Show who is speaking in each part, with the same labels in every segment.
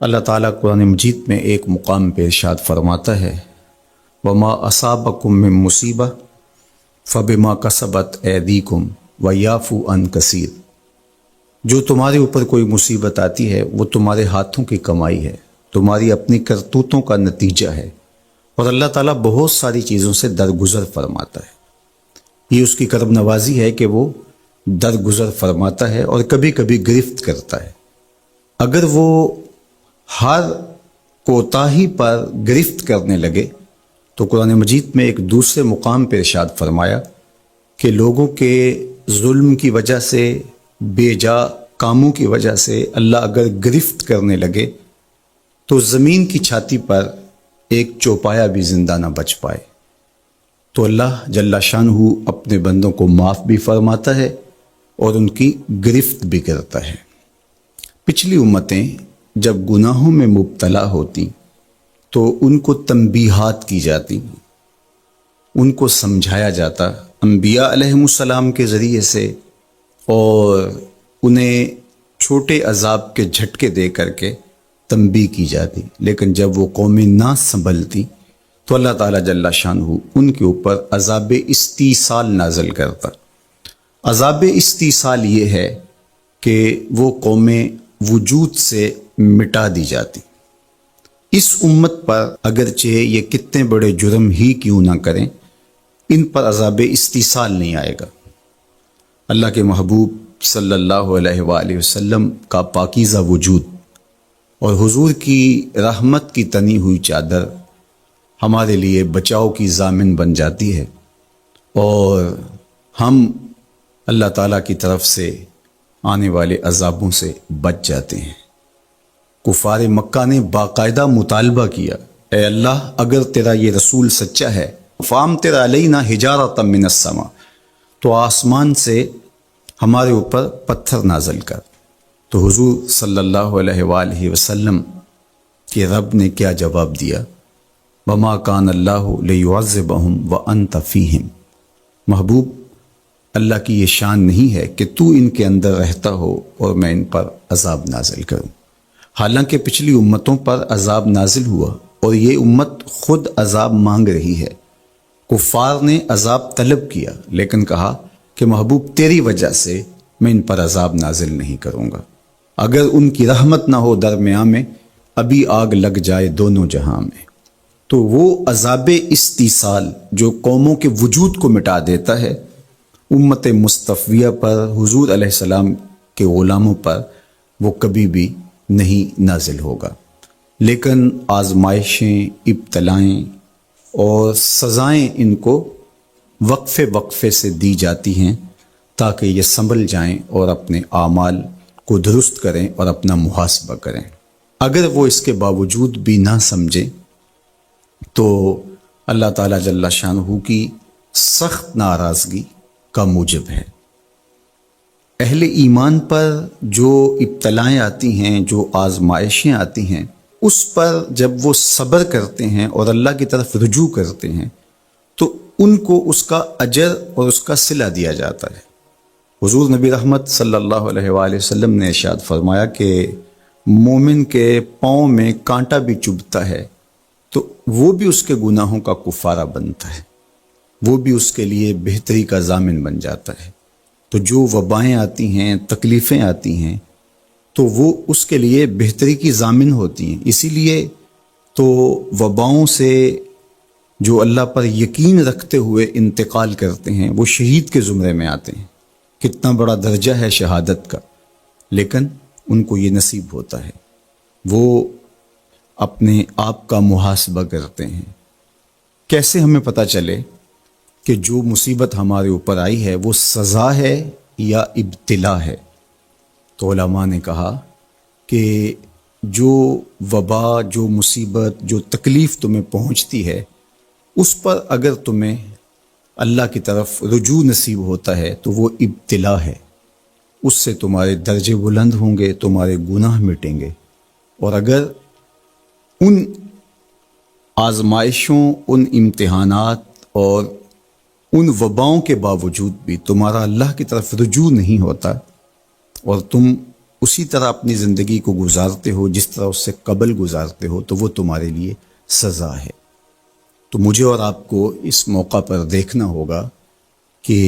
Speaker 1: اللہ تعالیٰ قرآن مجید میں ایک مقام پہ ارشاد فرماتا ہے وما اصابکم من مصیبہ فبما کسبت ایدیکم ویعفو عن کثیر۔ جو تمہارے اوپر کوئی مصیبت آتی ہے وہ تمہارے ہاتھوں کی کمائی ہے، تمہاری اپنی کرتوتوں کا نتیجہ ہے، اور اللہ تعالیٰ بہت ساری چیزوں سے درگزر فرماتا ہے۔ یہ اس کی کرم نوازی ہے کہ وہ درگزر فرماتا ہے اور کبھی کبھی گرفت کرتا ہے۔ اگر وہ ہر کوتاہی پر گرفت کرنے لگے تو قرآن مجید میں ایک دوسرے مقام پہ ارشاد فرمایا کہ لوگوں کے ظلم کی وجہ سے، بے جا کاموں کی وجہ سے اللہ اگر گرفت کرنے لگے تو زمین کی چھاتی پر ایک چوپایا بھی زندہ نہ بچ پائے۔ تو اللہ جل شانہ اپنے بندوں کو معاف بھی فرماتا ہے اور ان کی گرفت بھی کرتا ہے۔ پچھلی امتیں جب گناہوں میں مبتلا ہوتی تو ان کو تنبیہات کی جاتی، ان کو سمجھایا جاتا انبیاء علیہم السلام کے ذریعے سے، اور انہیں چھوٹے عذاب کے جھٹکے دے کر کے تنبیہ کی جاتی۔ لیکن جب وہ قومیں نہ سنبھلتی تو اللہ تعالیٰ جل شانہ ان کے اوپر عذاب استیصال نازل کرتا۔ عذاب استیصال یہ ہے کہ وہ قومیں وجود سے مٹا دی جاتی۔ اس امت پر اگرچہ یہ کتنے بڑے جرم ہی کیوں نہ کریں، ان پر عذاب استیصال نہیں آئے گا۔ اللہ کے محبوب صلی اللہ علیہ وآلہ وسلم کا پاکیزہ وجود اور حضور کی رحمت کی تنی ہوئی چادر ہمارے لیے بچاؤ کی ضامن بن جاتی ہے، اور ہم اللہ تعالیٰ کی طرف سے آنے والے عذابوں سے بچ جاتے ہیں۔ کفار مکہ نے باقاعدہ مطالبہ کیا، اے اللہ اگر تیرا یہ رسول سچا ہے فامطر علینا حجارۃ من السماء، تو آسمان سے ہمارے اوپر پتھر نازل کر۔ تو حضور صلی اللہ علیہ وآلہ وسلم کے رب نے کیا جواب دیا؟ وما کان اللہ لیعذبہم وانت فیہم۔ محبوب، اللہ کی یہ شان نہیں ہے کہ تو ان کے اندر رہتا ہو اور میں ان پر عذاب نازل کروں۔ حالانکہ پچھلی امتوں پر عذاب نازل ہوا اور یہ امت خود عذاب مانگ رہی ہے۔ کفار نے عذاب طلب کیا لیکن کہا کہ محبوب تیری وجہ سے میں ان پر عذاب نازل نہیں کروں گا، اگر ان کی رحمت نہ ہو درمیان میں ابھی آگ لگ جائے دونوں جہاں میں۔ تو وہ عذاب استیصال جو قوموں کے وجود کو مٹا دیتا ہے، امت مصطفیہ پر، حضور علیہ السلام کے غلاموں پر وہ کبھی بھی نہیں نازل ہوگا۔ لیکن آزمائشیں، ابتلائیں اور سزائیں ان کو وقفے وقفے سے دی جاتی ہیں تاکہ یہ سنبھل جائیں اور اپنے اعمال کو درست کریں اور اپنا محاسبہ کریں۔ اگر وہ اس کے باوجود بھی نہ سمجھیں تو اللہ تعالیٰ جل شانہ کی سخت ناراضگی کا موجب ہے۔ اہل ایمان پر جو ابتلائیں آتی ہیں، جو آزمائشیں آتی ہیں، اس پر جب وہ صبر کرتے ہیں اور اللہ کی طرف رجوع کرتے ہیں تو ان کو اس کا اجر اور اس کا صلہ دیا جاتا ہے۔ حضور نبی رحمت صلی اللہ علیہ وآلہ وسلم نے ارشاد فرمایا کہ مومن کے پاؤں میں کانٹا بھی چبھتا ہے تو وہ بھی اس کے گناہوں کا کفارہ بنتا ہے، وہ بھی اس کے لیے بہتری کا ضامن بن جاتا ہے۔ تو جو وبائیں آتی ہیں، تکلیفیں آتی ہیں، تو وہ اس کے لیے بہتری کی ضامن ہوتی ہیں۔ اسی لیے تو وباؤں سے جو اللہ پر یقین رکھتے ہوئے انتقال کرتے ہیں وہ شہید کے زمرے میں آتے ہیں۔ کتنا بڑا درجہ ہے شہادت کا، لیکن ان کو یہ نصیب ہوتا ہے۔ وہ اپنے آپ کا محاسبہ کرتے ہیں۔ کیسے ہمیں پتہ چلے کہ جو مصیبت ہمارے اوپر آئی ہے وہ سزا ہے یا ابتلا ہے؟ تو علماء نے کہا کہ جو وبا، جو مصیبت، جو تکلیف تمہیں پہنچتی ہے اس پر اگر تمہیں اللہ کی طرف رجوع نصیب ہوتا ہے تو وہ ابتلا ہے، اس سے تمہارے درجے بلند ہوں گے، تمہارے گناہ مٹیں گے۔ اور اگر ان آزمائشوں، ان امتحانات اور ان وباؤں کے باوجود بھی تمہارا اللہ کی طرف رجوع نہیں ہوتا اور تم اسی طرح اپنی زندگی کو گزارتے ہو جس طرح اس سے قبل گزارتے ہو تو وہ تمہارے لیے سزا ہے۔ تو مجھے اور آپ کو اس موقع پر دیکھنا ہوگا کہ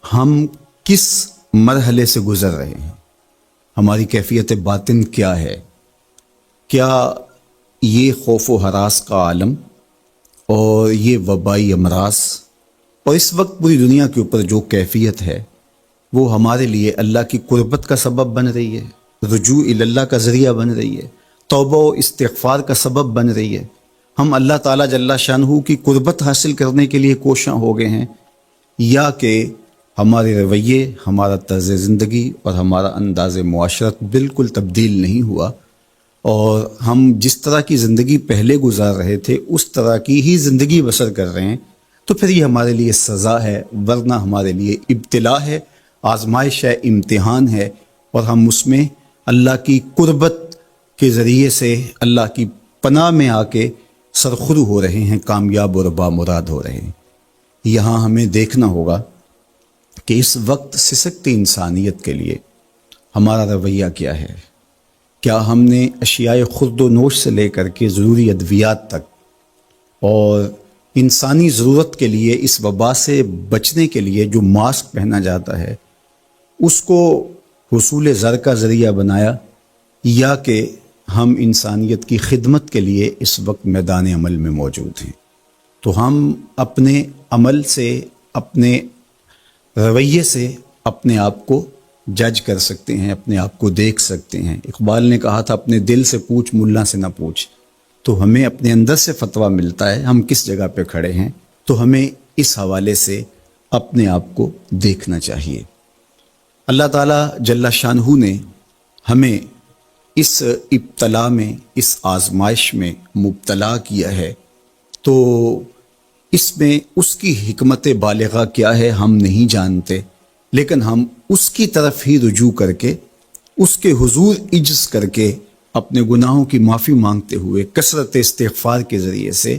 Speaker 1: ہم کس مرحلے سے گزر رہے ہیں، ہماری کیفیت باطن کیا ہے۔ کیا یہ خوف و ہراس کا عالم اور یہ وبائی امراض اور اس وقت پوری دنیا کے اوپر جو کیفیت ہے وہ ہمارے لیے اللہ کی قربت کا سبب بن رہی ہے، رجوع اللہ کا ذریعہ بن رہی ہے، توبہ و استغفار کا سبب بن رہی ہے؟ ہم اللہ تعالیٰ جل شانہ کی قربت حاصل کرنے کے لیے کوشاں ہو گئے ہیں، یا کہ ہمارے رویے، ہمارا طرز زندگی اور ہمارا انداز معاشرت بالکل تبدیل نہیں ہوا، اور ہم جس طرح کی زندگی پہلے گزار رہے تھے اس طرح کی ہی زندگی بسر کر رہے ہیں؟ تو پھر یہ ہمارے لیے سزا ہے، ورنہ ہمارے لیے ابتلا ہے، آزمائش ہے، امتحان ہے، اور ہم اس میں اللہ کی قربت کے ذریعے سے اللہ کی پناہ میں آ کے سرخرو ہو رہے ہیں، کامیاب اور بامراد ہو رہے ہیں۔ یہاں ہمیں دیکھنا ہوگا کہ اس وقت سسکتی انسانیت کے لیے ہمارا رویہ کیا ہے۔ کیا ہم نے اشیاء خورد و نوش سے لے کر کے ضروری ادویات تک اور انسانی ضرورت کے لیے اس وبا سے بچنے کے لیے جو ماسک پہنا جاتا ہے اس کو حصول زر کا ذریعہ بنایا، یا کہ ہم انسانیت کی خدمت کے لیے اس وقت میدان عمل میں موجود ہیں؟ تو ہم اپنے عمل سے، اپنے رویے سے اپنے آپ کو جج کر سکتے ہیں، اپنے آپ کو دیکھ سکتے ہیں۔ اقبال نے کہا تھا اپنے دل سے پوچھ، ملا سے نہ پوچھ۔ تو ہمیں اپنے اندر سے فتویٰ ملتا ہے ہم کس جگہ پہ کھڑے ہیں، تو ہمیں اس حوالے سے اپنے آپ کو دیکھنا چاہیے۔ اللہ تعالیٰ جل شانہ نے ہمیں اس ابتلا میں، اس آزمائش میں مبتلا کیا ہے، تو اس میں اس کی حکمت بالغہ کیا ہے ہم نہیں جانتے، لیکن ہم اس کی طرف ہی رجوع کر کے، اس کے حضور عجز کر کے، اپنے گناہوں کی معافی مانگتے ہوئے کثرت استغفار کے ذریعے سے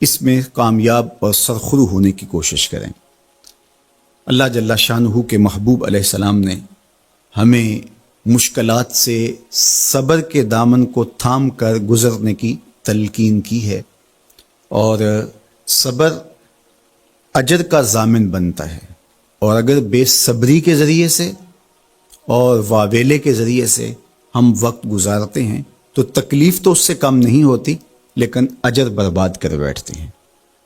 Speaker 1: اس میں کامیاب اور سرخرو ہونے کی کوشش کریں۔ اللہ جل شانہ کے محبوب علیہ السلام نے ہمیں مشکلات سے صبر کے دامن کو تھام کر گزرنے کی تلقین کی ہے، اور صبر اجر کا ضامن بنتا ہے، اور اگر بے صبری کے ذریعے سے اور واویلے کے ذریعے سے ہم وقت گزارتے ہیں تو تکلیف تو اس سے کم نہیں ہوتی، لیکن اجر برباد کر بیٹھتے ہیں۔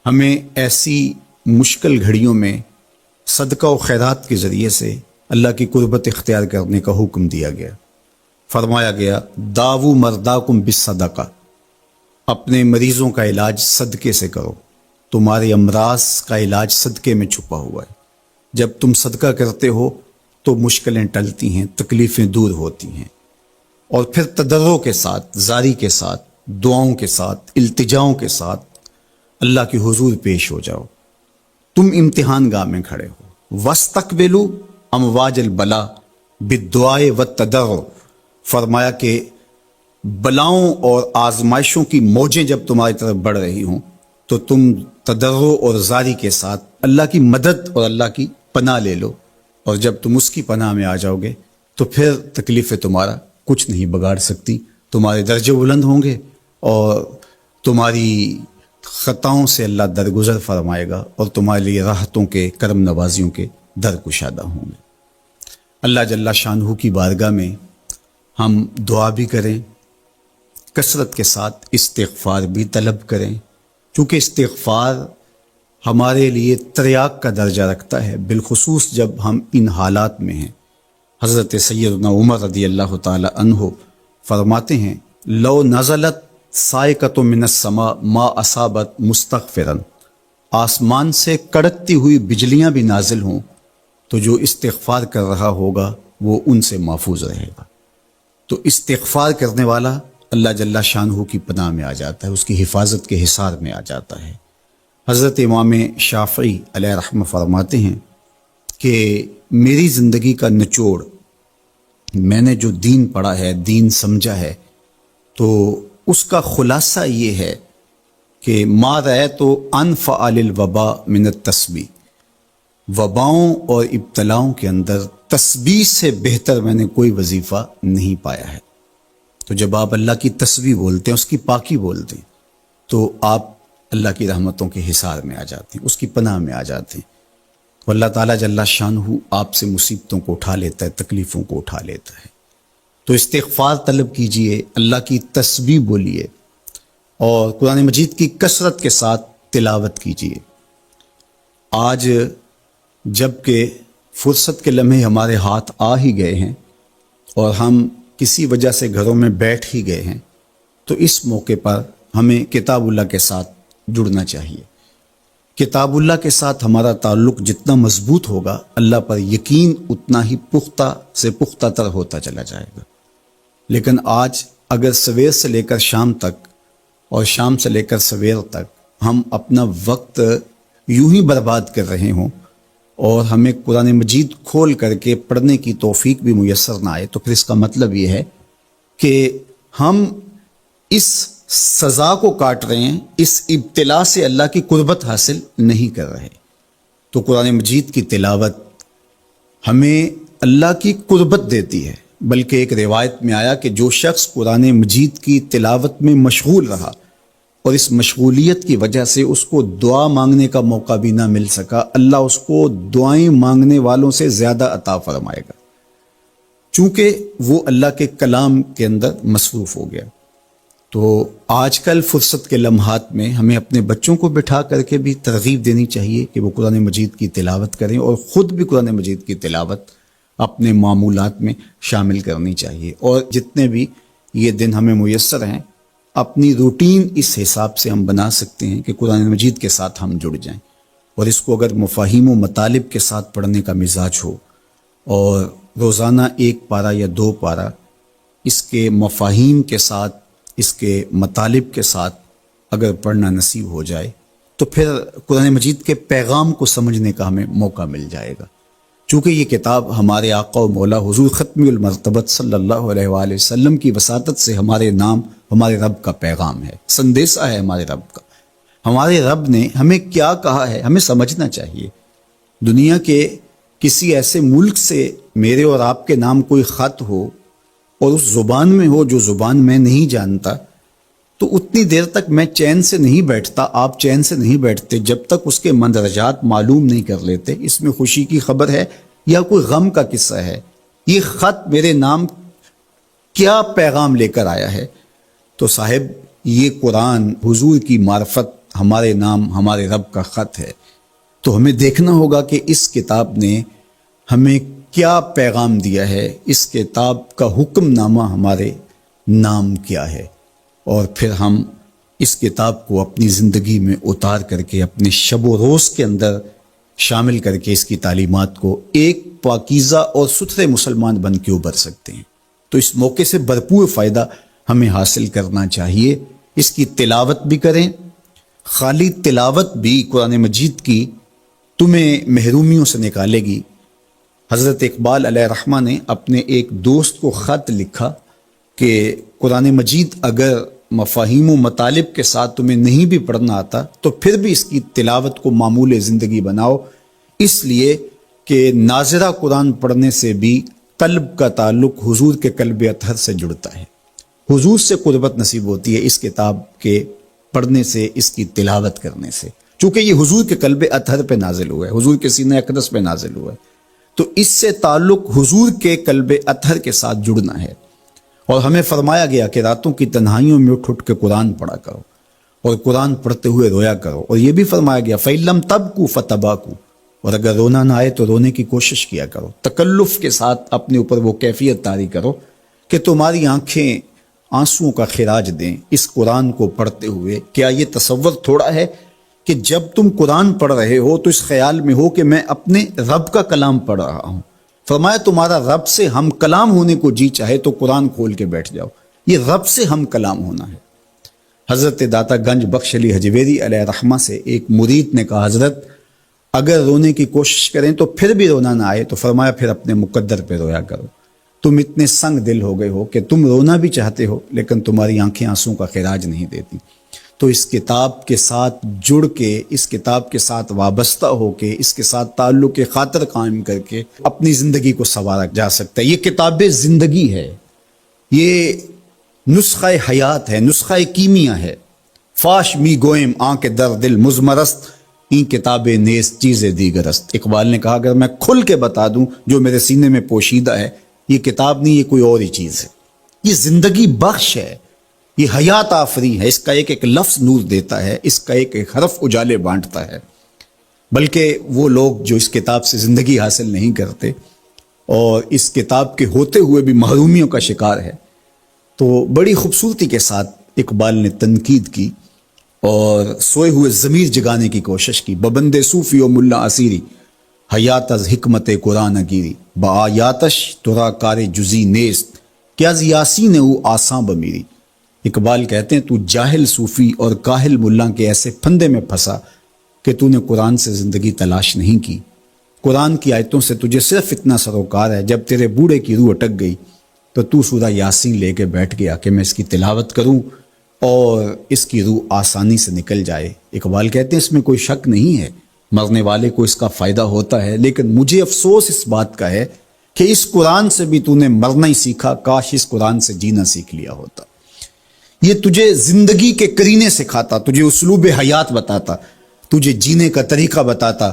Speaker 1: ہمیں ایسی مشکل گھڑیوں میں صدقہ و خیرات کے ذریعے سے اللہ کی قربت اختیار کرنے کا حکم دیا گیا۔ فرمایا گیا داو مرداکم بالصدقہ، اپنے مریضوں کا علاج صدقے سے کرو، تمہارے امراض کا علاج صدقے میں چھپا ہوا ہے۔ جب تم صدقہ کرتے ہو تو مشکلیں ٹلتی ہیں، تکلیفیں دور ہوتی ہیں، اور پھر تضرع کے ساتھ، زاری کے ساتھ، دعاؤں کے ساتھ، التجاؤں کے ساتھ اللہ کے حضور پیش ہو جاؤ۔ تم امتحان گاہ میں کھڑے ہو، وَاسْتَقْبِلُوا امواج البلا بالدعاء والتضرع، فرمایا کہ بلاؤں اور آزمائشوں کی موجیں جب تمہاری طرف بڑھ رہی ہوں تو تم تضرع اور زاری کے ساتھ اللہ کی مدد اور اللہ کی پناہ لے لو، اور جب تم اس کی پناہ میں آ جاؤ گے تو پھر تکلیفیں تمہارا کچھ نہیں بگاڑ سکتی، تمہارے درجے بلند ہوں گے، اور تمہاری خطاؤں سے اللہ درگزر فرمائے گا، اور تمہارے لیے راحتوں کے، کرم نوازیوں کے در کشادہ ہوں گے۔ اللہ جل شانہ کی بارگاہ میں ہم دعا بھی کریں، کثرت کے ساتھ استغفار بھی طلب کریں، چونکہ استغفار ہمارے لیے تریاق کا درجہ رکھتا ہے، بالخصوص جب ہم ان حالات میں ہیں۔ حضرت سیدنا عمر رضی اللہ تعالی عنہ فرماتے ہیں لو نزلت صاعقۃ من السماء ما اصابت مستغفرا، آسمان سے کڑکتی ہوئی بجلیاں بھی نازل ہوں تو جو استغفار کر رہا ہوگا وہ ان سے محفوظ رہے گا۔ تو استغفار کرنے والا اللہ جل شانہ کی پناہ میں آ جاتا ہے، اس کی حفاظت کے حصار میں آ جاتا ہے۔ حضرت امام شافعی علیہ رحمہ فرماتے ہیں کہ میری زندگی کا نچوڑ، میں نے جو دین پڑھا ہے، دین سمجھا ہے، تو اس کا خلاصہ یہ ہے کہ ما رأیت انفع للوباء من التسبیح، وباؤں اور ابتلاؤں کے اندر تسبیح سے بہتر میں نے کوئی وظیفہ نہیں پایا ہے۔ تو جب آپ اللہ کی تسبیح بولتے ہیں، اس کی پاکی بولتے ہیں، تو آپ اللہ کی رحمتوں کے حصار میں آ جاتے ہیں، اس کی پناہ میں آ جاتے ہیں۔ تو اللہ تعالیٰ جل شانہ آپ سے مصیبتوں کو اٹھا لیتا ہے، تکلیفوں کو اٹھا لیتا ہے۔ تو استغفار طلب کیجئے، اللہ کی تسبیح بولیے، اور قرآن مجید کی کثرت کے ساتھ تلاوت کیجئے۔ آج جب کہ فرصت کے لمحے ہمارے ہاتھ آ ہی گئے ہیں اور ہم کسی وجہ سے گھروں میں بیٹھ ہی گئے ہیں، تو اس موقع پر ہمیں کتاب اللہ کے ساتھ جڑنا چاہیے۔ کتاب اللہ کے ساتھ ہمارا تعلق جتنا مضبوط ہوگا، اللہ پر یقین اتنا ہی پختہ سے پختہ تر ہوتا چلا جائے گا۔ لیکن آج اگر سویر سے لے کر شام تک اور شام سے لے کر سویر تک ہم اپنا وقت یوں ہی برباد کر رہے ہوں اور ہمیں قرآن مجید کھول کر کے پڑھنے کی توفیق بھی میسر نہ آئے، تو پھر اس کا مطلب یہ ہے کہ ہم اس سزا کو کاٹ رہے ہیں، اس ابتلا سے اللہ کی قربت حاصل نہیں کر رہے۔ تو قرآن مجید کی تلاوت ہمیں اللہ کی قربت دیتی ہے، بلکہ ایک روایت میں آیا کہ جو شخص قرآن مجید کی تلاوت میں مشغول رہا اور اس مشغولیت کی وجہ سے اس کو دعا مانگنے کا موقع بھی نہ مل سکا، اللہ اس کو دعائیں مانگنے والوں سے زیادہ عطا فرمائے گا، چونکہ وہ اللہ کے کلام کے اندر مصروف ہو گیا۔ تو آج کل فرصت کے لمحات میں ہمیں اپنے بچوں کو بٹھا کر کے بھی ترغیب دینی چاہیے کہ وہ قرآن مجید کی تلاوت کریں، اور خود بھی قرآن مجید کی تلاوت اپنے معمولات میں شامل کرنی چاہیے۔ اور جتنے بھی یہ دن ہمیں میسر ہیں، اپنی روٹین اس حساب سے ہم بنا سکتے ہیں کہ قرآن مجید کے ساتھ ہم جڑ جائیں، اور اس کو اگر مفاہیم و مطالب کے ساتھ پڑھنے کا مزاج ہو، اور روزانہ 1 پارہ یا 2 پارہ اس کے مفاہیم کے ساتھ، اس کے مطالب کے ساتھ اگر پڑھنا نصیب ہو جائے، تو پھر قرآن مجید کے پیغام کو سمجھنے کا ہمیں موقع مل جائے گا۔ چونکہ یہ کتاب ہمارے آقا و مولا حضور ختم المرتبت صلی اللہ علیہ وآلہ وسلم کی وساطت سے ہمارے نام، ہمارے رب کا پیغام ہے، سندیسہ ہے ہمارے رب کا۔ ہمارے رب نے ہمیں کیا کہا ہے ہمیں سمجھنا چاہیے۔ دنیا کے کسی ایسے ملک سے میرے اور آپ کے نام کوئی خط ہو اور اس زبان میں ہو جو زبان میں نہیں جانتا، تو اتنی دیر تک میں چین سے نہیں بیٹھتا، آپ چین سے نہیں بیٹھتے جب تک اس کے مندرجات معلوم نہیں کر لیتے، اس میں خوشی کی خبر ہے یا کوئی غم کا قصہ ہے، یہ خط میرے نام کیا پیغام لے کر آیا ہے۔ تو صاحب، یہ قرآن حضور کی معرفت، ہمارے نام، ہمارے رب کا خط ہے۔ تو ہمیں دیکھنا ہوگا کہ اس کتاب نے ہمیں کیا پیغام دیا ہے، اس کتاب کا حکم نامہ ہمارے نام کیا ہے، اور پھر ہم اس کتاب کو اپنی زندگی میں اتار کر کے اپنے شب و روز کے اندر شامل کر کے اس کی تعلیمات کو ایک پاکیزہ اور ستھرے مسلمان بن کے ابھر سکتے ہیں۔ تو اس موقع سے بھرپور فائدہ ہمیں حاصل کرنا چاہیے۔ اس کی تلاوت بھی کریں، خالی تلاوت بھی قرآن مجید کی تمہیں محرومیوں سے نکالے گی۔ حضرت اقبال علیہ الرحمہ نے اپنے ایک دوست کو خط لکھا کہ قرآن مجید اگر مفاہیم و مطالب کے ساتھ تمہیں نہیں بھی پڑھنا آتا تو پھر بھی اس کی تلاوت کو معمول زندگی بناؤ، اس لیے کہ ناظرہ قرآن پڑھنے سے بھی قلب کا تعلق حضور کے قلب اطہر سے جڑتا ہے، حضور سے قربت نصیب ہوتی ہے اس کتاب کے پڑھنے سے، اس کی تلاوت کرنے سے، چونکہ یہ حضور کے قلب اطہر پہ نازل ہوا ہے، حضور کے سینہ اقدس پہ نازل ہوا ہے، تو اس سے تعلق حضور کے قلب اطہر کے ساتھ جڑنا ہے۔ اور ہمیں فرمایا گیا کہ راتوں کی تنہائیوں میں اٹھ اٹھ کے قرآن پڑھا کرو اور قرآن پڑھتے ہوئے رویا کرو، اور یہ بھی فرمایا گیا فَإِلَّمْ تَبْكُوا فَتَبَاكُوا، اور اگر رونا نہ آئے تو رونے کی کوشش کیا کرو، تکلف کے ساتھ اپنے اوپر وہ کیفیت طاری کرو کہ تمہاری آنکھیں آنسوؤں کا خراج دیں اس قرآن کو پڑھتے ہوئے۔ کیا یہ تصور تھوڑا ہے کہ جب تم قرآن پڑھ رہے ہو تو اس خیال میں ہو کہ میں اپنے رب کا کلام پڑھ رہا ہوں؟ فرمایا تمہارا رب سے ہم کلام ہونے کو جی چاہے تو قرآن کھول کے بیٹھ جاؤ، یہ رب سے ہم کلام ہونا ہے۔ حضرت داتا گنج بخش علی حجویری علیہ الرحمہ سے ایک مرید نے کہا حضرت اگر رونے کی کوشش کریں تو پھر بھی رونا نہ آئے تو فرمایا پھر اپنے مقدر پہ رویا کرو، تم اتنے سنگ دل ہو گئے ہو کہ تم رونا بھی چاہتے ہو لیکن تمہاری آنکھیں آنسوں کا خراج نہیں دیتی۔ تو اس کتاب کے ساتھ جڑ کے، اس کتاب کے ساتھ وابستہ ہو کے، اس کے ساتھ تعلق خاطر قائم کر کے اپنی زندگی کو سنوارا جا سکتا ہے۔ یہ کتاب زندگی ہے، یہ نسخہ حیات ہے، نسخہ کیمیا ہے۔ فاش می گوئم آنکھ در دل مزمرست، این کتاب نیز چیز دیگرست۔ اقبال نے کہا اگر میں کھل کے بتا دوں جو میرے سینے میں پوشیدہ ہے، یہ کتاب نہیں، یہ کوئی اور ہی چیز ہے۔ یہ زندگی بخش ہے، یہ حیات آفری ہے، اس کا ایک ایک لفظ نور دیتا ہے، اس کا ایک ایک حرف اجالے بانٹتا ہے۔ بلکہ وہ لوگ جو اس کتاب سے زندگی حاصل نہیں کرتے اور اس کتاب کے ہوتے ہوئے بھی محرومیوں کا شکار ہے، تو بڑی خوبصورتی کے ساتھ اقبال نے تنقید کی اور سوئے ہوئے ضمیر جگانے کی کوشش کی۔ ببند صوفی و ملا اسیری، حیات از حکمت قرآن گیری، با آیاتش ترا کار جزی نیست، کیا از یاسین او آساں بمیری۔ اقبال کہتے ہیں تو جاہل صوفی اور کاہل ملا کے ایسے پھندے میں پھنسا کہ تو نے قرآن سے زندگی تلاش نہیں کی۔ قرآن کی آیتوں سے تجھے صرف اتنا سروکار ہے، جب تیرے بوڑھے کی روح اٹک گئی تو سورہ یاسین لے کے بیٹھ گیا کہ میں اس کی تلاوت کروں اور اس کی روح آسانی سے نکل جائے۔ اقبال کہتے ہیں اس میں کوئی شک نہیں ہے، مرنے والے کو اس کا فائدہ ہوتا ہے، لیکن مجھے افسوس اس بات کا ہے کہ اس قرآن سے بھی تو نے مرنا ہی سیکھا، کاش اس قرآن سے جینا سیکھ لیا ہوتا۔ یہ تجھے زندگی کے کرینے سکھاتا، تجھے اسلوب حیات بتاتا، تجھے جینے کا طریقہ بتاتا،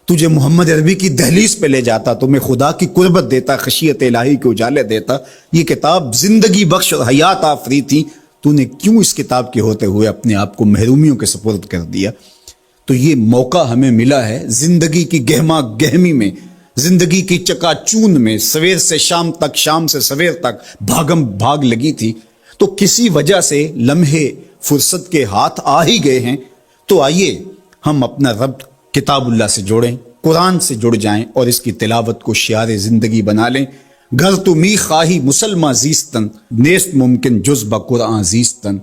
Speaker 1: تجھے محمد عربی کی دہلیز پہ لے جاتا، تمہیں خدا کی قربت دیتا، خشیت الہی کے اجالے دیتا۔ یہ کتاب زندگی بخش اور حیات آفری تھی، تو نے کیوں اس کتاب کے ہوتے ہوئے اپنے آپ کو محرومیوں کے سپرد کر دیا؟ تو یہ موقع ہمیں ملا ہے زندگی کی گہما گہمی میں، زندگی کی چکا چون میں، سویر سے شام تک، شام سے سویر تک بھاگم بھاگ لگی تھی، تو کسی وجہ سے لمحے فرصت کے ہاتھ آ ہی گئے ہیں۔ تو آئیے ہم اپنا رب کتاب اللہ سے جوڑیں، قرآن سے جڑ جائیں اور اس کی تلاوت کو شعار زندگی بنا لیں۔ گر تو می خواہی مسلمہ زیستن، نیست ممکن جز بقرآن زیستن۔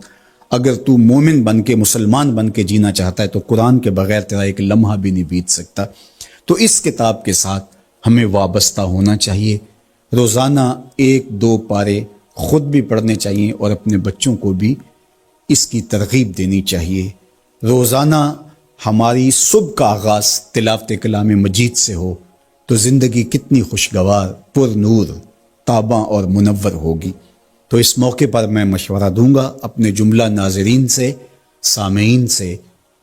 Speaker 1: اگر تو مومن بن کے، مسلمان بن کے جینا چاہتا ہے تو قرآن کے بغیر تیرا ایک لمحہ بھی نہیں بیت سکتا۔ تو اس کتاب کے ساتھ ہمیں وابستہ ہونا چاہیے، روزانہ 1-2 پارے خود بھی پڑھنے چاہیے اور اپنے بچوں کو بھی اس کی ترغیب دینی چاہیے۔ روزانہ ہماری صبح کا آغاز تلاوت کلام مجید سے ہو تو زندگی کتنی خوشگوار، پر نور، تاباں اور منور ہوگی۔ تو اس موقع پر میں مشورہ دوں گا اپنے جملہ ناظرین سے، سامعین سے،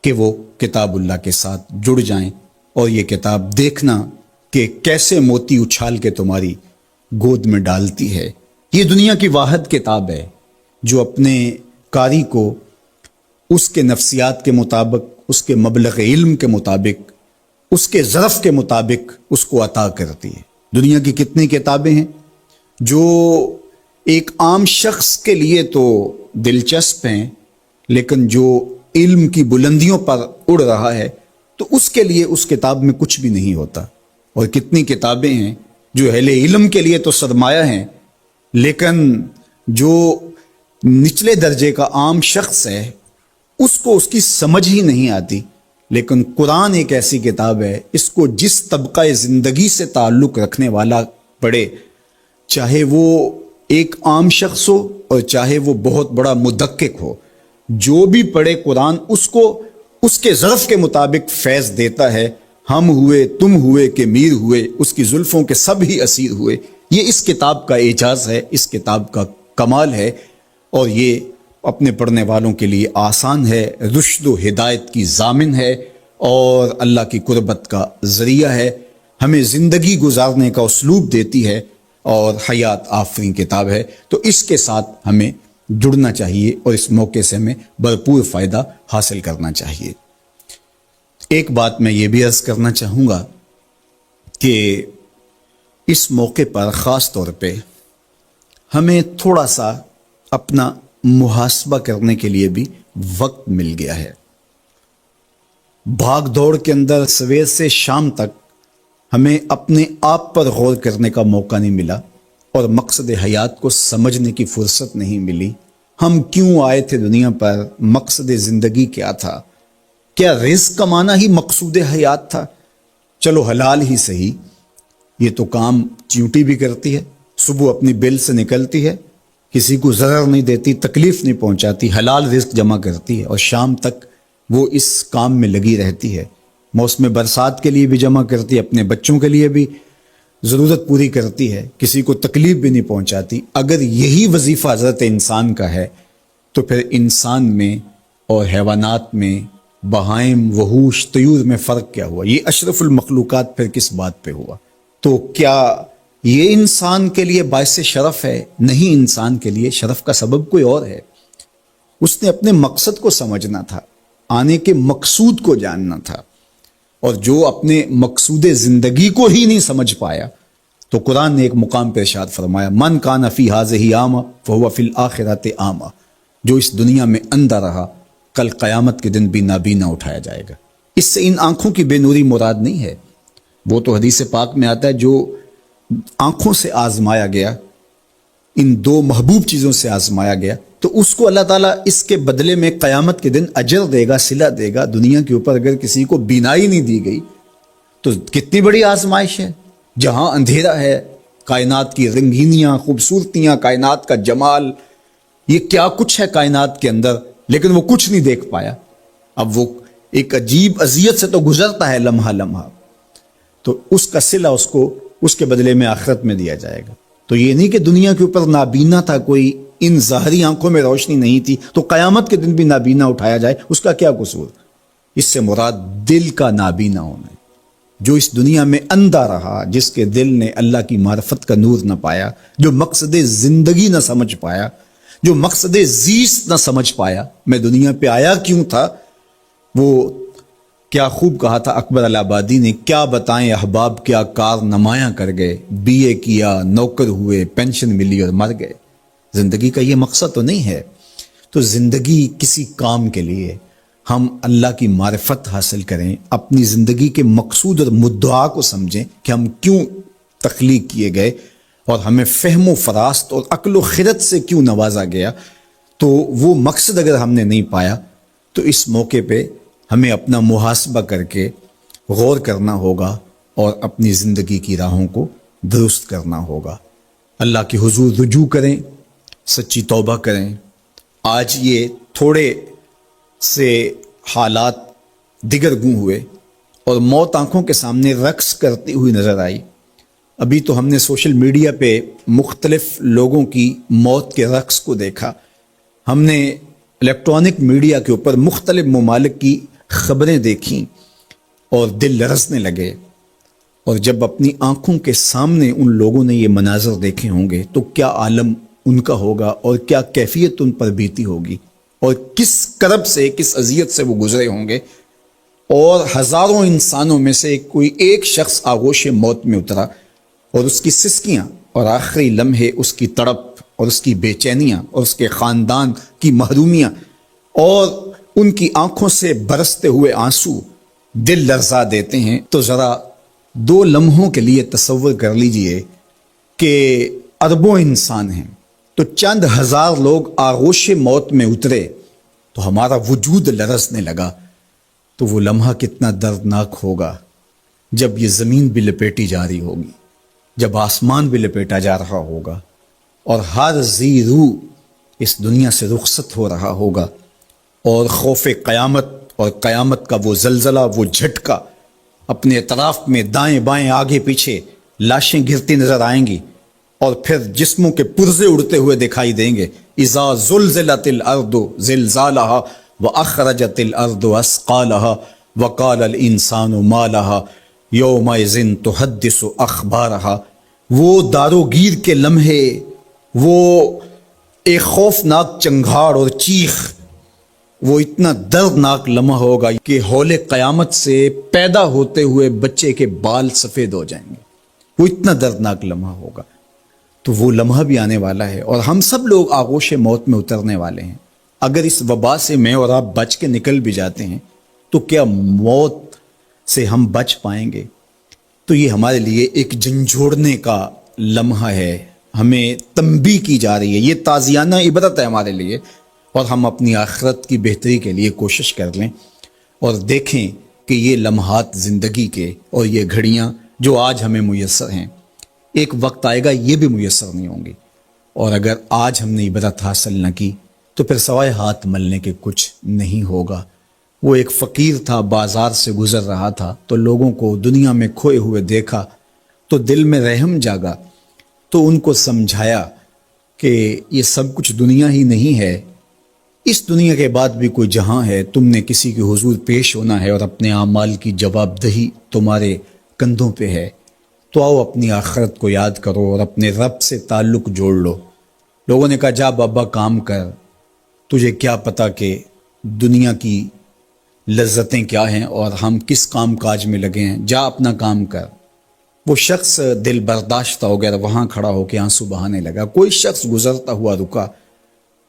Speaker 1: کہ وہ کتاب اللہ کے ساتھ جڑ جائیں اور یہ کتاب دیکھنا کہ کیسے موتی اچھال کے تمہاری گود میں ڈالتی ہے۔ یہ دنیا کی واحد کتاب ہے جو اپنے قاری کو اس کے نفسیات کے مطابق، اس کے مبلغ علم کے مطابق، اس کے ظرف کے مطابق اس کو عطا کرتی ہے۔ دنیا کی کتنی کتابیں ہیں جو ایک عام شخص کے لیے تو دلچسپ ہیں، لیکن جو علم کی بلندیوں پر اڑ رہا ہے تو اس کے لیے اس کتاب میں کچھ بھی نہیں ہوتا۔ اور کتنی کتابیں ہیں جو اہل علم کے لیے تو سرمایہ ہیں، لیکن جو نچلے درجے کا عام شخص ہے اس کو اس کی سمجھ ہی نہیں آتی۔ لیکن قرآن ایک ایسی کتاب ہے، اس کو جس طبقہ زندگی سے تعلق رکھنے والا پڑھے، چاہے وہ ایک عام شخص ہو اور چاہے وہ بہت بڑا مدقق ہو، جو بھی پڑھے قرآن اس کو اس کے ظرف کے مطابق فیض دیتا ہے۔ ہم ہوئے، تم ہوئے کہ میر ہوئے، اس کی زلفوں کے سب ہی اسیر ہوئے۔ یہ اس کتاب کا اعجاز ہے، اس کتاب کا کمال ہے، اور یہ اپنے پڑھنے والوں کے لیے آسان ہے، رشد و ہدایت کی ضامن ہے اور اللہ کی قربت کا ذریعہ ہے، ہمیں زندگی گزارنے کا اسلوب دیتی ہے اور حیات آفرین کتاب ہے۔ تو اس کے ساتھ ہمیں جڑنا چاہیے اور اس موقع سے ہمیں بھرپور فائدہ حاصل کرنا چاہیے۔ ایک بات میں یہ بھی عرض کرنا چاہوں گا کہ اس موقع پر خاص طور پہ ہمیں تھوڑا سا اپنا محاسبہ کرنے کے لیے بھی وقت مل گیا ہے۔ بھاگ دوڑ کے اندر سویر سے شام تک ہمیں اپنے آپ پر غور کرنے کا موقع نہیں ملا اور مقصد حیات کو سمجھنے کی فرصت نہیں ملی۔ ہم کیوں آئے تھے دنیا پر؟ مقصد زندگی کیا تھا؟ کیا رزق کمانا ہی مقصود حیات تھا؟ چلو حلال ہی صحیح، یہ تو کام چیونٹی بھی کرتی ہے، صبح اپنی بل سے نکلتی ہے، کسی کو ضرر نہیں دیتی، تکلیف نہیں پہنچاتی، حلال رزق جمع کرتی ہے اور شام تک وہ اس کام میں لگی رہتی ہے۔ موسم برسات کے لیے بھی جمع کرتی ہے، اپنے بچوں کے لیے بھی ضرورت پوری کرتی ہے، کسی کو تکلیف بھی نہیں پہنچاتی۔ اگر یہی وظیفہ حضرت انسان کا ہے تو پھر انسان میں اور حیوانات میں، بہائم، وحوش، طیور میں فرق کیا ہوا؟ یہ اشرف المخلوقات پھر کس بات پہ ہوا؟ تو کیا یہ انسان کے لیے باعث شرف ہے؟ نہیں، انسان کے لیے شرف کا سبب کوئی اور ہے۔ اس نے اپنے مقصد کو سمجھنا تھا، آنے کے مقصود کو جاننا تھا، اور جو اپنے مقصود زندگی کو ہی نہیں سمجھ پایا تو قرآن نے ایک مقام پہ ارشاد فرمایا، من کان فی ہذہ اعمی فہو فی الآخرۃ اعمی، جو اس دنیا میں اندھا رہا کل قیامت کے دن بھی نابینا اٹھایا جائے گا۔ اس سے ان آنکھوں کی بے نوری مراد نہیں ہے، وہ تو حدیث پاک میں آتا ہے جو آنکھوں سے آزمایا گیا، ان دو محبوب چیزوں سے آزمایا گیا، تو اس کو اللہ تعالیٰ اس کے بدلے میں قیامت کے دن اجر دے گا، صلہ دے گا۔ دنیا کے اوپر اگر کسی کو بینائی نہیں دی گئی تو کتنی بڑی آزمائش ہے، جہاں اندھیرا ہے، کائنات کی رنگینیاں، خوبصورتیاں، کائنات کا جمال، یہ کیا کچھ ہے کائنات کے اندر، لیکن وہ کچھ نہیں دیکھ پایا۔ اب وہ ایک عجیب اذیت سے تو گزرتا ہے لمحہ لمحہ، تو اس کا صلہ اس کو اس کے بدلے میں آخرت میں دیا جائے گا۔ تو یہ نہیں کہ دنیا کے اوپر نابینا تھا کوئی، ان ظاہری آنکھوں میں روشنی نہیں تھی تو قیامت کے دن بھی نابینا اٹھایا جائے، اس کا کیا قصور؟ اس سے مراد دل کا نابینا ہونا ہے، جو اس دنیا میں اندھا رہا، جس کے دل نے اللہ کی معرفت کا نور نہ پایا، جو مقصد زندگی نہ سمجھ پایا، جو مقصد زیست نہ سمجھ پایا، میں دنیا پہ آیا کیوں تھا۔ وہ کیا خوب کہا تھا اکبر الہآبادی نے، کیا بتائیں احباب کیا کار نمایاں کر گئے، بی اے کیا، نوکر ہوئے، پینشن ملی اور مر گئے۔ زندگی کا یہ مقصد تو نہیں ہے۔ تو زندگی کسی کام کے لیے ہم اللہ کی معرفت حاصل کریں، اپنی زندگی کے مقصود اور مدعا کو سمجھیں کہ ہم کیوں تخلیق کیے گئے اور ہمیں فہم و فراست اور عقل و خرد سے کیوں نوازا گیا۔ تو وہ مقصد اگر ہم نے نہیں پایا تو اس موقع پہ ہمیں اپنا محاسبہ کر کے غور کرنا ہوگا اور اپنی زندگی کی راہوں کو درست کرنا ہوگا۔ اللہ کے حضور رجوع کریں، سچی توبہ کریں۔ آج یہ تھوڑے سے حالات دیگر گوں ہوئے اور موت آنکھوں کے سامنے رقص کرتی ہوئی نظر آئی۔ ابھی تو ہم نے سوشل میڈیا پہ مختلف لوگوں کی موت کے رقص کو دیکھا، ہم نے الیکٹرانک میڈیا کے اوپر مختلف ممالک کی خبریں دیکھیں اور دل لرزنے لگے، اور جب اپنی آنکھوں کے سامنے ان لوگوں نے یہ مناظر دیکھے ہوں گے تو کیا عالم ان کا ہوگا اور کیا کیفیت ان پر بیتی ہوگی، اور کس کرب سے، کس اذیت سے وہ گزرے ہوں گے۔ اور ہزاروں انسانوں میں سے کوئی ایک شخص آغوش موت میں اترا، اور اس کی سسکیاں اور آخری لمحے اس کی تڑپ اور اس کی بے چینیاں اور اس کے خاندان کی محرومیاں اور ان کی آنکھوں سے برستے ہوئے آنسو دل لرزا دیتے ہیں۔ تو ذرا 2 لمحوں کے لیے تصور کر لیجئے کہ اربوں انسان ہیں، تو چند ہزار لوگ آغوش موت میں اترے تو ہمارا وجود لرزنے لگا، تو وہ لمحہ کتنا دردناک ہوگا جب یہ زمین بھی لپیٹی جا رہی ہوگی، جب آسمان بھی لپیٹا جا رہا ہوگا، اور ہر ذی روح اس دنیا سے رخصت ہو رہا ہوگا، اور خوف قیامت اور قیامت کا وہ زلزلہ، وہ جھٹکا، اپنے اطراف میں دائیں بائیں آگے پیچھے لاشیں گرتی نظر آئیں گی، اور پھر جسموں کے پرزے اڑتے ہوئے دکھائی دیں گے۔ اذا زلزلت الارض زلزالها واخرجت الارض اثقالها وقال الانسان ما لها یومئذ تحدث اخبارها۔ وہ داروگیر کے لمحے، وہ ایک خوفناک چنگھاڑ اور چیخ، وہ اتنا دردناک لمحہ ہوگا کہ ہول قیامت سے پیدا ہوتے ہوئے بچے کے بال سفید ہو جائیں گے۔ وہ اتنا دردناک لمحہ ہوگا۔ تو وہ لمحہ بھی آنے والا ہے، اور ہم سب لوگ آغوش موت میں اترنے والے ہیں۔ اگر اس وبا سے میں اور آپ بچ کے نکل بھی جاتے ہیں تو کیا موت سے ہم بچ پائیں گے؟ تو یہ ہمارے لیے ایک جھنجھوڑنے کا لمحہ ہے، ہمیں تنبیہ کی جا رہی ہے، یہ تازیانہ عبرت ہے ہمارے لیے، اور ہم اپنی آخرت کی بہتری کے لیے کوشش کر لیں اور دیکھیں کہ یہ لمحات زندگی کے اور یہ گھڑیاں جو آج ہمیں میسر ہیں، ایک وقت آئے گا یہ بھی میسر نہیں ہوں گی، اور اگر آج ہم نے عبرت حاصل نہ کی تو پھر سوائے ہاتھ ملنے کے کچھ نہیں ہوگا۔ وہ ایک فقیر تھا، بازار سے گزر رہا تھا تو لوگوں کو دنیا میں کھوئے ہوئے دیکھا تو دل میں رحم جاگا، تو ان کو سمجھایا کہ یہ سب کچھ دنیا ہی نہیں ہے، اس دنیا کے بعد بھی کوئی جہاں ہے، تم نے کسی کے حضور پیش ہونا ہے اور اپنے اعمال کی جواب دہی تمہارے کندھوں پہ ہے، تو آؤ اپنی آخرت کو یاد کرو اور اپنے رب سے تعلق جوڑ لو۔ لوگوں نے کہا جا بابا کام کر، تجھے کیا پتا کہ دنیا کی لذتیں کیا ہیں اور ہم کس کام کاج میں لگے ہیں، جا اپنا کام کر۔ وہ شخص دل برداشتہ ہو گیا، وہاں کھڑا ہو کے آنسو بہانے لگا۔ کوئی شخص گزرتا ہوا رکا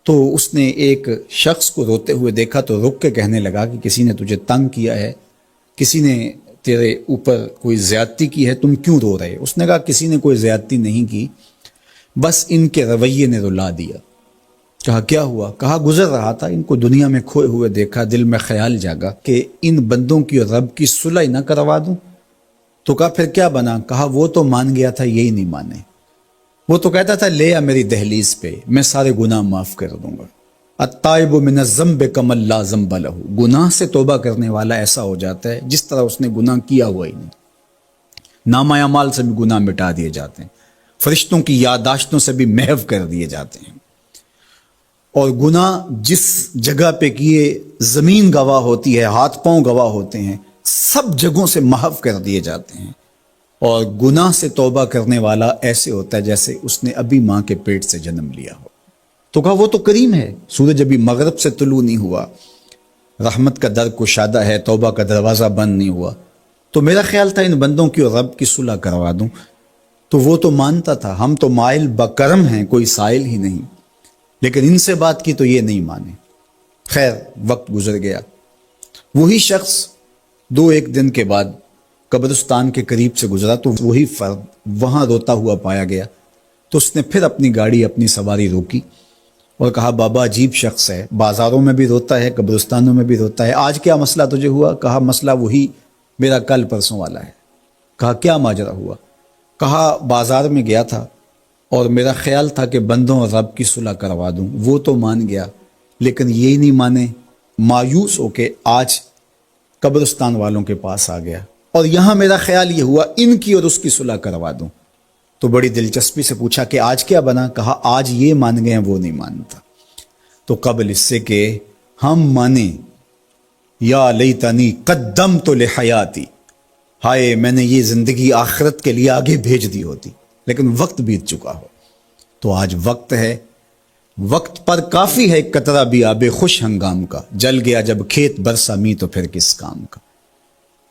Speaker 1: تو اس نے ایک شخص کو روتے ہوئے دیکھا تو رک کے کہنے لگا کہ کسی نے تجھے تنگ کیا ہے، کسی نے تیرے اوپر کوئی زیادتی کی ہے، تم کیوں رو رہے؟ اس نے کہا کسی نے کوئی زیادتی نہیں کی، بس ان کے رویے نے رلا دیا۔ کہا کیا ہوا؟ کہا گزر رہا تھا، ان کو دنیا میں کھوئے ہوئے دیکھا، دل میں خیال جاگا کہ ان بندوں کی اور رب کی صلح نہ کروا دوں۔ تو کہا پھر کیا بنا؟ کہا وہ تو مان گیا تھا، یہی نہیں مانے۔ وہ تو کہتا تھا لے آ میری دہلیز پہ، میں سارے گناہ معاف کر دوں گا۔ التائب من الذنب کمن لا ذنب لہ، گناہ سے توبہ کرنے والا ایسا ہو جاتا ہے جس طرح اس نے گناہ کیا ہوا ہی نہیں۔ نامہ اعمال سے بھی گناہ مٹا دیے جاتے ہیں، فرشتوں کی یادداشتوں سے بھی محو کر دیے جاتے ہیں، اور گناہ جس جگہ پہ کیے زمین گواہ ہوتی ہے، ہاتھ پاؤں گواہ ہوتے ہیں، سب جگہوں سے محو کر دیے جاتے ہیں۔ اور گناہ سے توبہ کرنے والا ایسے ہوتا ہے جیسے اس نے ابھی ماں کے پیٹ سے جنم لیا ہو۔ تو کہا وہ تو کریم ہے، سورج ابھی مغرب سے طلوع نہیں ہوا، رحمت کا در کشادہ ہے، توبہ کا دروازہ بند نہیں ہوا، تو میرا خیال تھا ان بندوں کی اور رب کی صلح کروا دوں۔ تو وہ تو مانتا تھا ہم تو مائل بکرم ہیں، کوئی سائل ہی نہیں، لیکن ان سے بات کی تو یہ نہیں مانے۔ خیر وقت گزر گیا، وہی شخص دو ایک دن کے بعد قبرستان کے قریب سے گزرا تو وہی فرد وہاں روتا ہوا پایا گیا۔ تو اس نے پھر اپنی گاڑی، اپنی سواری روکی اور کہا بابا عجیب شخص ہے، بازاروں میں بھی روتا ہے، قبرستانوں میں بھی روتا ہے، آج کیا مسئلہ تجھے ہوا؟ کہا مسئلہ وہی میرا کل پرسوں والا ہے۔ کہا کیا ماجرا ہوا؟ کہا بازار میں گیا تھا اور میرا خیال تھا کہ بندوں اور رب کی صلح کروا دوں، وہ تو مان گیا لیکن یہی نہیں مانے، مایوس ہو کے آج قبرستان والوں کے پاس آ گیا اور یہاں میرا خیال یہ ہوا ان کی اور اس کی صلح کروا دوں۔ تو بڑی دلچسپی سے پوچھا کہ آج کیا بنا؟ کہا آج یہ مان گئے ہیں، وہ نہیں مانتا۔ تو قبل اس سے کہ ہم مانیں، یا لیتنی قدمت لحیاتی، ہائے میں نے یہ زندگی آخرت کے لیے آگے بھیج دی ہوتی، لیکن وقت بیت چکا ہو۔ تو آج وقت ہے، وقت پر کافی ہے قطرہ بھی آب خوش ہنگام کا، جل گیا جب کھیت برسا می تو پھر کس کام کا۔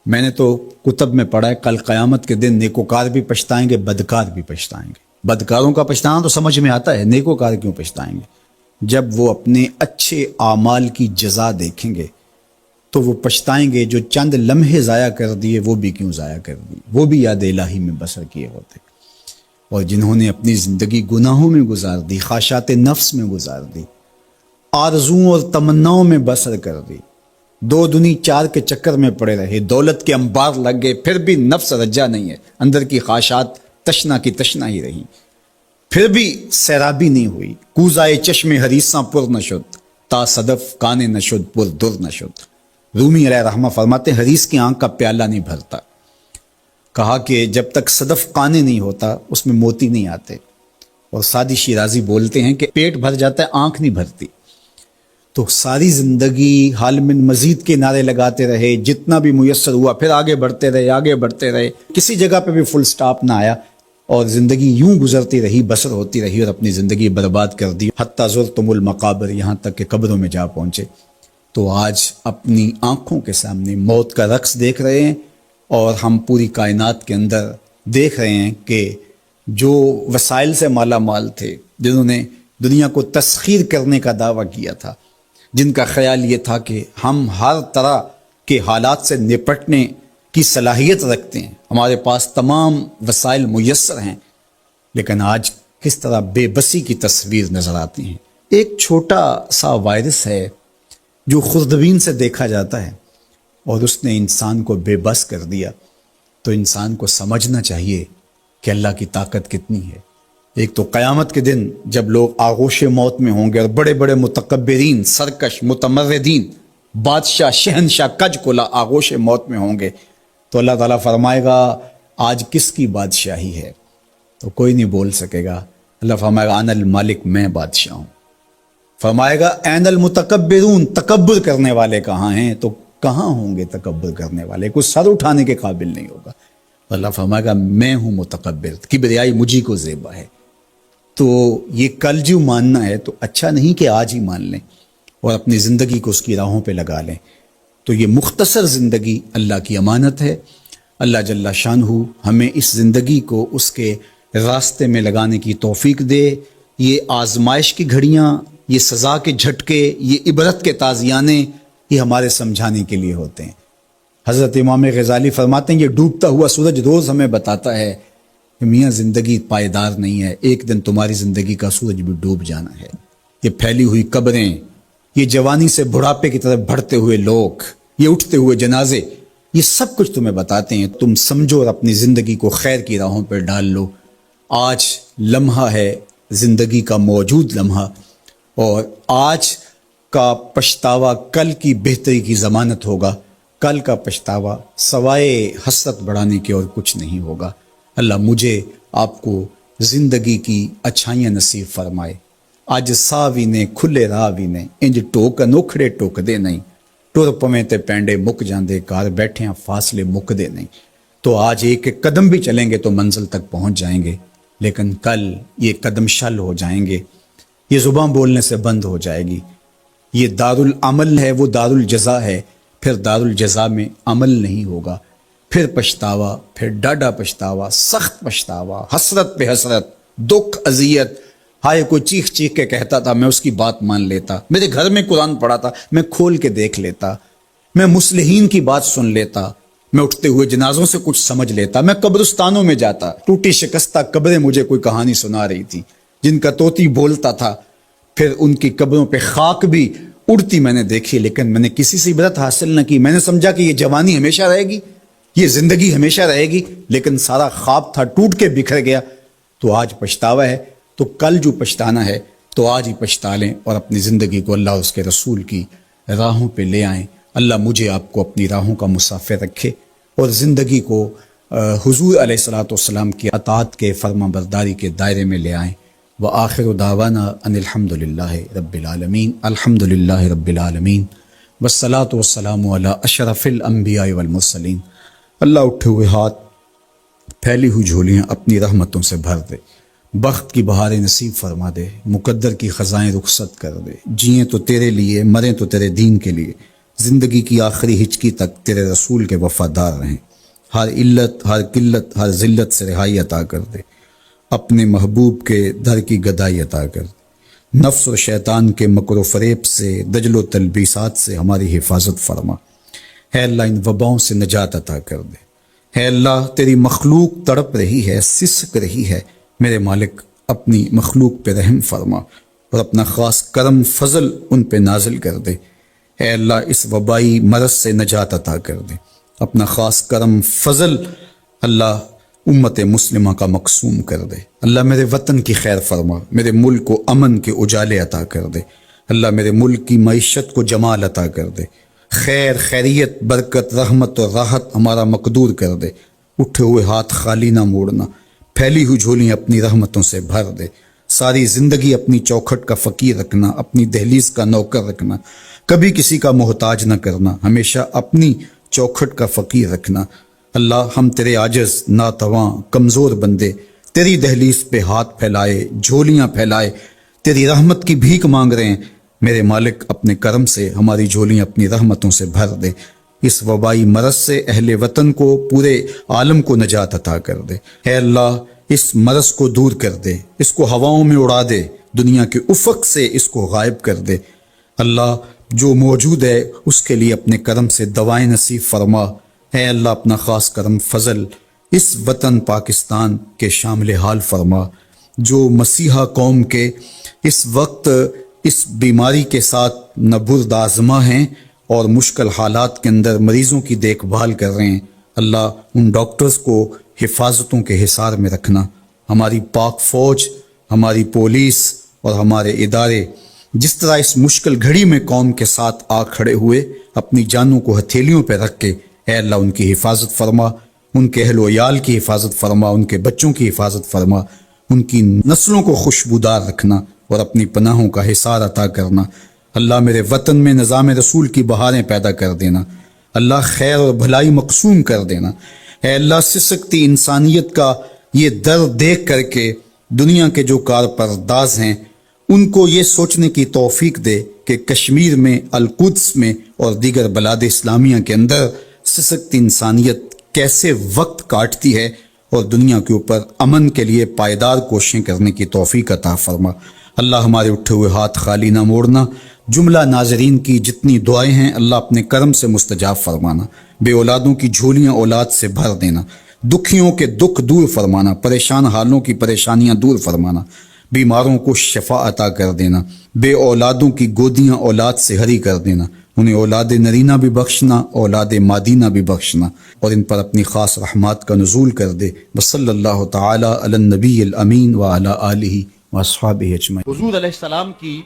Speaker 1: میں نے تو کتب میں پڑھا ہے کل قیامت کے دن نیکوکار بھی پچھتائیں گے، بدکار بھی پچھتائیں گے۔ بدکاروں کا پچھتانا تو سمجھ میں آتا ہے، نیکوکار کیوں پچھتائیں گے؟ جب وہ اپنے اچھے اعمال کی جزا دیکھیں گے تو وہ پچھتائیں گے، جو چند لمحے ضائع کر دیے وہ بھی کیوں ضائع کر دیے، وہ بھی یاد الہی میں بسر کیے ہوتے۔ اور جنہوں نے اپنی زندگی گناہوں میں گزار دی، خواہشات نفس میں گزار دی، آرزوؤں اور تمناؤں میں بسر کر دی، دو دنی چار کے چکر میں پڑے رہے، دولت کے انبار لگ گئے، پھر بھی نفس رجا نہیں ہے، اندر کی خواہشات تشنا کی تشنا ہی رہی، پھر بھی سیرابی نہیں ہوئی۔ کوزائے چشم حریصاں پر نشد، تا صدف کانے نشد پر در نشد۔ رومی علیہ رحمہ فرماتے ہیں حریص کی آنکھ کا پیالہ نہیں بھرتا۔ کہا کہ جب تک صدف کانے نہیں ہوتا اس میں موتی نہیں آتے، اور سادی شیرازی بولتے ہیں کہ پیٹ بھر جاتا ہے آنکھ نہیں بھرتی۔ تو ساری زندگی حال من مزید کے نعرے لگاتے رہے، جتنا بھی میسر ہوا پھر آگے بڑھتے رہے، آگے بڑھتے رہے، کسی جگہ پہ بھی فل سٹاپ نہ آیا، اور زندگی یوں گزرتی رہی، بسر ہوتی رہی، اور اپنی زندگی برباد کر دی، حتی زرتم المقابر، یہاں تک کہ قبروں میں جا پہنچے۔ تو آج اپنی آنکھوں کے سامنے موت کا رقص دیکھ رہے ہیں، اور ہم پوری کائنات کے اندر دیکھ رہے ہیں کہ جو وسائل سے مالا مال تھے، جنہوں نے دنیا کو تسخیر کرنے کا دعویٰ کیا تھا، جن کا خیال یہ تھا کہ ہم ہر طرح کے حالات سے نپٹنے کی صلاحیت رکھتے ہیں، ہمارے پاس تمام وسائل میسر ہیں، لیکن آج کس طرح بے بسی کی تصویر نظر آتی ہیں۔ ایک چھوٹا سا وائرس ہے جو خوردبین سے دیکھا جاتا ہے، اور اس نے انسان کو بے بس کر دیا۔ تو انسان کو سمجھنا چاہیے کہ اللہ کی طاقت کتنی ہے، ایک تو قیامت کے دن جب لوگ آغوش موت میں ہوں گے اور بڑے بڑے متکبرین، سرکش، متمردین، بادشاہ، شہنشاہ، کج کلا آغوش موت میں ہوں گے، تو اللہ تعالیٰ فرمائے گا آج کس کی بادشاہی ہے؟ تو کوئی نہیں بول سکے گا۔ اللہ فرمائے گا انا المالک، میں بادشاہ ہوں۔ فرمائے گا این المتکبرون، تکبر کرنے والے کہاں ہیں؟ تو کہاں ہوں گے تکبر کرنے والے؟ کوئی سر اٹھانے کے قابل نہیں ہوگا۔ اللہ فرمائے گا میں ہوں متکبر، کبریائی مجھی کو زیبا ہے۔ تو یہ کل جو ماننا ہے تو اچھا نہیں کہ آج ہی مان لیں اور اپنی زندگی کو اس کی راہوں پہ لگا لیں۔ تو یہ مختصر زندگی اللہ کی امانت ہے۔ اللہ جل شانہ ہمیں اس زندگی کو اس کے راستے میں لگانے کی توفیق دے۔ یہ آزمائش کی گھڑیاں، یہ سزا کے جھٹکے، یہ عبرت کے تازیانے، یہ ہمارے سمجھانے کے لیے ہوتے ہیں۔ حضرت امام غزالی فرماتے ہیں یہ ڈوبتا ہوا سورج روز ہمیں بتاتا ہے کہ میاں زندگی پائیدار نہیں ہے، ایک دن تمہاری زندگی کا سورج بھی ڈوب جانا ہے۔ یہ پھیلی ہوئی قبریں، یہ جوانی سے بڑھاپے کی طرف بڑھتے ہوئے لوگ، یہ اٹھتے ہوئے جنازے، یہ سب کچھ تمہیں بتاتے ہیں۔ تم سمجھو اور اپنی زندگی کو خیر کی راہوں پر ڈال لو۔ آج لمحہ ہے زندگی کا موجود لمحہ، اور آج کا پچھتاوا کل کی بہتری کی ضمانت ہوگا۔ کل کا پچھتاوا سوائے حسرت بڑھانے کے اور کچھ نہیں ہوگا۔ اللہ مجھے آپ کو زندگی کی اچھائیاں نصیب فرمائے۔ اج ساوی نے کھلے راوی نے انج ٹوک انوکھڑے ٹوک دے نہیں، ٹر پویں تے پینڈے مک جاندے، گھر بیٹھے فاصلے مک دے نہیں۔ تو آج ایک ایک قدم بھی چلیں گے تو منزل تک پہنچ جائیں گے، لیکن کل یہ قدم شل ہو جائیں گے، یہ زبان بولنے سے بند ہو جائے گی۔ یہ دارالعمل ہے، وہ دارالجزا ہے، پھر دارالجزا میں عمل نہیں ہوگا، پھر پچھتاوا، پھر ڈاڈا پچھتاوا، سخت پچھتاوا، حسرت پہ حسرت، دکھ، اذیت۔ ہائے کوئی چیخ چیخ کے کہتا تھا میں اس کی بات مان لیتا، میرے گھر میں قرآن پڑھا تھا میں کھول کے دیکھ لیتا، میں مصلحین کی بات سن لیتا، میں اٹھتے ہوئے جنازوں سے کچھ سمجھ لیتا، میں قبرستانوں میں جاتا، ٹوٹی شکستہ قبریں مجھے کوئی کہانی سنا رہی تھی جن کا طوطی بولتا تھا، پھر ان کی قبروں پہ خاک بھی اڑتی میں نے دیکھی، لیکن میں نے کسی سے عبرت حاصل نہ کی۔ میں نے سمجھا کہ یہ جوانی ہمیشہ رہے گی، یہ زندگی ہمیشہ رہے گی، لیکن سارا خواب تھا ٹوٹ کے بکھر گیا۔ تو آج پچھتاوا ہے، تو کل جو پچھتانا ہے تو آج ہی پچھتا لیں اور اپنی زندگی کو اللہ اس کے رسول کی راہوں پہ لے آئیں۔ اللہ مجھے آپ کو اپنی راہوں کا مسافر رکھے اور زندگی کو حضور علیہ الصلوۃ والسلام کی اطاعت کے، فرما برداری کے دائرے میں لے آئیں۔ وآخر دعوانا ان الحمد للہ رب العالمین، الحمد للہ رب العالمین، والصلاۃ والسلام علی اشرف الانبیاء والمرسلین۔ اللہ اٹھے ہوئے ہاتھ، پھیلی ہوئی جھولیاں اپنی رحمتوں سے بھر دے، بخت کی بہاریں نصیب فرما دے، مقدر کی خزائیں رخصت کر دے۔ جئیں تو تیرے لیے، مریں تو تیرے دین کے لیے، زندگی کی آخری ہچکی تک تیرے رسول کے وفادار رہیں۔ ہر علت، ہر قلت، ہر ذلت سے رہائی عطا کر دے، اپنے محبوب کے در کی گدائی عطا کر دے۔ نفس و شیطان کے مکر و فریب سے، دجل و تلبیسات سے ہماری حفاظت فرما۔ اے اللہ ان وباؤں سے نجات عطا کر دے۔ اے اللہ تیری مخلوق تڑپ رہی ہے، سسک رہی ہے، میرے مالک اپنی مخلوق پہ رحم فرما اور اپنا خاص کرم فضل ان پہ نازل کر دے۔ اے اللہ اس وبائی مرض سے نجات عطا کر دے، اپنا خاص کرم فضل اللہ امت مسلمہ کا مقسوم کر دے۔ اللہ میرے وطن کی خیر فرما، میرے ملک کو امن کے اجالے عطا کر دے۔ اللہ میرے ملک کی معیشت کو جمال عطا کر دے، خیر، خیریت، برکت، رحمت اور راحت ہمارا مقدور کر دے۔ اٹھے ہوئے ہاتھ خالی نہ موڑنا، پھیلی ہوئی جھولیاں اپنی رحمتوں سے بھر دے۔ ساری زندگی اپنی چوکھٹ کا فقیر رکھنا، اپنی دہلیز کا نوکر رکھنا، کبھی کسی کا محتاج نہ کرنا، ہمیشہ اپنی چوکھٹ کا فقیر رکھنا۔ اللہ ہم تیرے عاجز، ناتواں، کمزور بندے تیری دہلیز پہ ہاتھ پھیلائے، جھولیاں پھیلائے تیری رحمت کی بھیک مانگ رہے ہیں۔ میرے مالک اپنے کرم سے ہماری جھولیاں اپنی رحمتوں سے بھر دے۔ اس وبائی مرض سے اہل وطن کو، پورے عالم کو نجات عطا کر دے۔ اے اللہ اس مرض کو دور کر دے، اس کو ہواؤں میں اڑا دے، دنیا کے افق سے اس کو غائب کر دے۔ اللہ جو موجود ہے اس کے لیے اپنے کرم سے دوائیں نصیب فرما۔ اے اللہ اپنا خاص کرم فضل اس وطن پاکستان کے شامل حال فرما، جو مسیحا قوم کے اس وقت اس بیماری کے ساتھ نبرد آزما ہیں اور مشکل حالات کے اندر مریضوں کی دیکھ بھال کر رہے ہیں۔ اللہ ان ڈاکٹرز کو حفاظتوں کے حصار میں رکھنا، ہماری پاک فوج ہماری پولیس اور ہمارے ادارے جس طرح اس مشکل گھڑی میں قوم کے ساتھ آ کھڑے ہوئے، اپنی جانوں کو ہتھیلیوں پہ رکھ کے اے اللہ ان کی حفاظت فرما، ان کے اہل و عیال کی حفاظت فرما، ان کے بچوں کی حفاظت فرما، ان کی نسلوں کو خوشبودار رکھنا اور اپنی پناہوں کا حصار عطا کرنا۔ اللہ میرے وطن میں نظام رسول کی بہاریں پیدا کر دینا، اللہ خیر اور بھلائی مقسوم کر دینا۔ اے اللہ سسکتی انسانیت کا یہ درد دیکھ کر کے دنیا کے جو کارپرداز ہیں ان کو یہ سوچنے کی توفیق دے کہ کشمیر میں، القدس میں اور دیگر بلاد اسلامیہ کے اندر سسکتی انسانیت کیسے وقت کاٹتی ہے، اور دنیا کے اوپر امن کے لیے پائیدار کوششیں کرنے کی توفیق عطا فرما۔ اللہ ہمارے اٹھے ہوئے ہاتھ خالی نہ موڑنا، جملہ ناظرین کی جتنی دعائیں ہیں اللہ اپنے کرم سے مستجاب فرمانا، بے اولادوں کی جھولیاں اولاد سے بھر دینا، دکھیوں کے دکھ دور فرمانا، پریشان حالوں کی پریشانیاں دور فرمانا، بیماروں کو شفا عطا کر دینا، بے اولادوں کی گودیاں اولاد سے ہری کر دینا، انہیں اولاد نرینہ بھی بخشنا، اولاد مادینہ بھی بخشنا، اور ان پر اپنی خاص رحمات کا نزول کر دے۔ وصلی اللہ تعالی علی النبی الامین وعلی آلہ واصحابہ اجمعین۔
Speaker 2: حضور علیہ السلام کی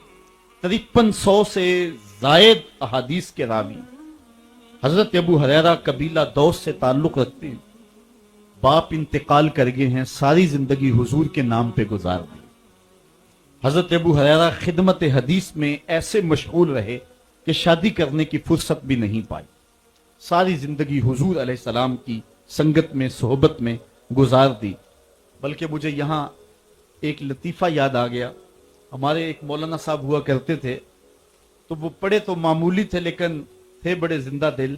Speaker 2: 5300 سے زائد احادیث کے راوی حضرت ابو ہریرہ قبیلہ دوس سے تعلق رکھتے ہیں۔ باپ انتقال کر گئے ہیں، ساری زندگی حضور کے نام پہ گزار دی۔ حضرت ابو ہریرہ خدمت حدیث میں ایسے مشغول رہے کہ شادی کرنے کی فرصت بھی نہیں پائی، ساری زندگی حضور علیہ السلام کی سنگت میں، صحبت میں گزار دی۔ بلکہ مجھے یہاں ایک لطیفہ یاد آ گیا، ہمارے ایک مولانا صاحب ہوا کرتے تھے، تو وہ پڑھے تو معمولی تھے لیکن تھے بڑے زندہ دل۔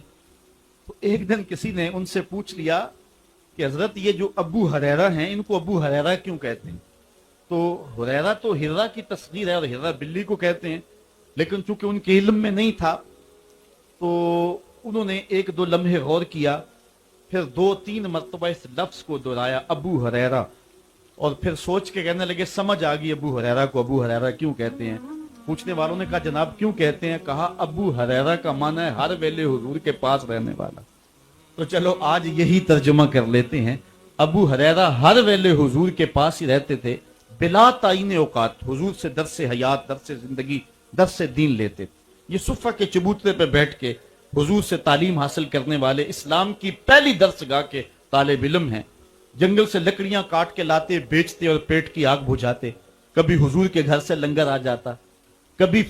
Speaker 2: تو ایک دن کسی نے ان سے پوچھ لیا کہ حضرت یہ جو ابو ہریرہ ہیں ان کو ابو ہریرہ کیوں کہتے ہیں؟ تو ہریرہ تو ہرہ کی تصغیر ہے اور ہرہ بلی کو کہتے ہیں، لیکن چونکہ ان کے علم میں نہیں تھا تو انہوں نے ایک دو لمحے غور کیا، پھر 2-3 مرتبہ اس لفظ کو دہرایا ابو ہریرہ، اور پھر سوچ کے کہنے لگے سمجھ آ گئی ابو ہریرہ کو ابو ہریرہ کیوں کہتے ہیں۔ پوچھنے والوں نے کہا جناب کیوں کہتے ہیں؟ کہا ابو ہریرہ کا معنی ہے ہر ویلے حضور کے پاس رہنے والا۔ تو چلو آج یہی ترجمہ کر لیتے ہیں، ابو ہریرہ ہر ویلے حضور کے پاس ہی رہتے تھے، بلا تعین اوقات حضور سے درس حیات، درس زندگی، درس دین لیتے تھے۔ یہ صفہ کے چبوترے پہ بیٹھ کے حضور سے تعلیم حاصل کرنے والے اسلام کی پہلی درس گاہ کے طالب علم ہیں۔ جنگل سے لکڑیاں کاٹ کے لاتے، بیچتے اور پیٹ کی آگ بجھاتے، کبھی حضور کے گھر سے لنگر آ جاتا، کبھی